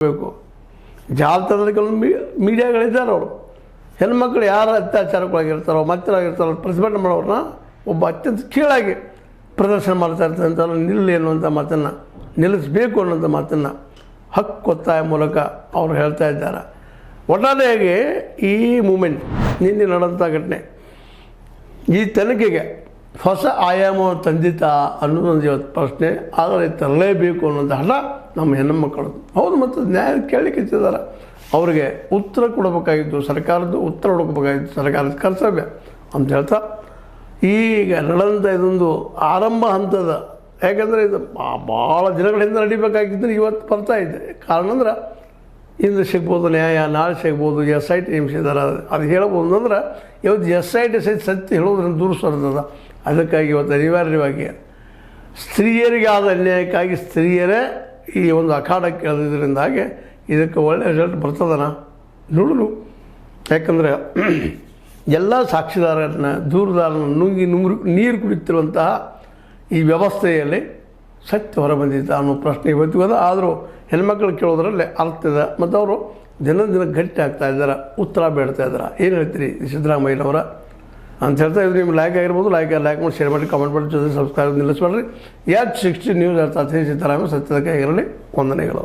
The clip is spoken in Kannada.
ಬೇಕು. ಜಾಲತಾಣದಲ್ಲಿ ಕೆಲವೊಂದು ಮೀಡಿಯಾಗಳಿದ್ದಾರೆ. ಅವರು ಹೆಣ್ಮಕ್ಳು ಯಾರು ಅತ್ಯಾಚಾರಕ್ಕೊಳಗಿರ್ತಾರೋ ಮತ್ತರಾಗಿರ್ತಾರೋ ಪ್ರತಿಭಟನೆ ಮಾಡೋರನ್ನ ಒಬ್ಬ ಅತ್ಯಂತ ಕೀಳಾಗಿ ಪ್ರದರ್ಶನ ಮಾಡ್ತಾ ಇರ್ತಕ್ಕಂಥ ನಿಲ್ಲಿ ಅನ್ನುವಂಥ ಮಾತನ್ನು, ನಿಲ್ಲಿಸಬೇಕು ಅನ್ನುವಂಥ ಮಾತನ್ನು ಹಕ್ಕೊತ್ತಾಯ ಮೂಲಕ ಅವರು ಹೇಳ್ತಾ ಇದ್ದಾರೆ. ಒಟ್ಟಾರೆಯಾಗಿ ಈ ಮೂಮೆಂಟ್, ನಿನ್ನೆ ನಡೆದಂಥ ಘಟನೆ, ಈ ತನಿಖೆಗೆ ಹೊಸ ಆಯಾಮ ತಂದಿತಾ ಅನ್ನೋದೊಂದು ಇವತ್ತು ಪ್ರಶ್ನೆ. ಆದರೆ ತರಲೇಬೇಕು ಅನ್ನೋಂಥ ಹಠ ನಮ್ಮ ಹೆಣ್ಣುಮಕ್ಕಳದು. ಹೌದು, ಮತ್ತು ನ್ಯಾಯ ಕೇಳಲಿಕ್ಕೆ ಇಟ್ಟಿದ್ದಾರೆ. ಅವರಿಗೆ ಉತ್ತರ ಕೊಡಬೇಕಾಗಿತ್ತು, ಸರ್ಕಾರದ್ದು ಉತ್ತರ ಹುಡುಕಬೇಕಾಗಿತ್ತು, ಸರ್ಕಾರದ ಕರ್ತವ್ಯ ಅಂತ ಹೇಳ್ತಾ ಈಗ ನಡೆದಂಥ ಇದೊಂದು ಆರಂಭ ಹಂತದ, ಯಾಕೆಂದರೆ ಇದು ಭಾಳ ದಿನಗಳಿಂದ ನಡಿಬೇಕಾಗಿದ್ದು ಇವತ್ತು ಬರ್ತಾ ಇದೆ. ಕಾರಣ ಅಂದ್ರೆ ಇಂದು ಸಿಗ್ಬೋದು ನ್ಯಾಯ, ನಾಳೆ ಸಿಗ್ಬೋದು. SIT ನೇಮಿಸಿದ್ದಾರೆ, ಅದು ಹೇಳ್ಬೋದು ಅಂದ್ರೆ ಇವತ್ತು SIT ಸತ್ಯ ಹೇಳೋದ್ರಿಂದ ದೂರ ಸರಿದದ. ಅದಕ್ಕಾಗಿ ಇವತ್ತು ಅನಿವಾರ್ಯವಾಗಿ ಸ್ತ್ರೀಯರಿಗೆ ಆದ ಅನ್ಯಾಯಕ್ಕಾಗಿ ಸ್ತ್ರೀಯರೇ ಈ ಒಂದು ಅಖಾಡಕ್ಕೆ ಇಳಿದ್ರಿಂದಾಗಿ ಇದಕ್ಕೆ ಒಳ್ಳೆಯ ರಿಸಲ್ಟ್ ಬರ್ತದನ ನೋಡಲು. ಯಾಕಂದರೆ ಎಲ್ಲ ಸಾಕ್ಷಿದಾರರನ್ನ, ದೂರದಾರನ ನುಂಗಿ ನೀರು ಕುಡಿತಿರುವಂತಹ ಈ ವ್ಯವಸ್ಥೆಯಲ್ಲಿ ಸತ್ಯ ಹೊರಬಂದಿದ್ದ ಅನ್ನೋ ಪ್ರಶ್ನೆ ಇವತ್ತಿಗೂ ಅದ. ಆದರೂ ಹೆಣ್ಮಕ್ಳು ಕೇಳೋದ್ರಲ್ಲಿ ಅರ್ಥ ಇದೆ. ಮತ್ತು ಅವರು ದಿನ ಗಟ್ಟಿ ಆಗ್ತಾ ಇದ್ದಾರೆ, ಉತ್ತರ ಬೇಡ್ತಾ ಇದ್ದಾರೆ. ಏನು ಹೇಳ್ತೀರಿ ಸಿದ್ದರಾಮಯ್ಯನವರ ಅಂತ ಹೇಳ್ತಾ ಇದ್ರು. ನಿಮ್ಗೆ ಲೈಕ್ ಆಗಿರ್ಬೋದು, ಲೈಕ್ ಮಾಡಿ, ಶೇರ್ ಮಾಡಿ, ಕಮೆಂಟ್ ಮಾಡಿ, ಜೊತೆ ಸಬ್ಸ್ಕ್ರೈಬ್ ನಿಲ್ಲಿಸ್ಬೇಡ್ರಿ. H60 ನ್ಯೂಸ್ ಅರ್ಥ ಸಿದ್ದರಾಮಯ್ಯ ಸತ್ಯದ ಕೈಗಿರಲಿ. ವಂದನೆಗಳು.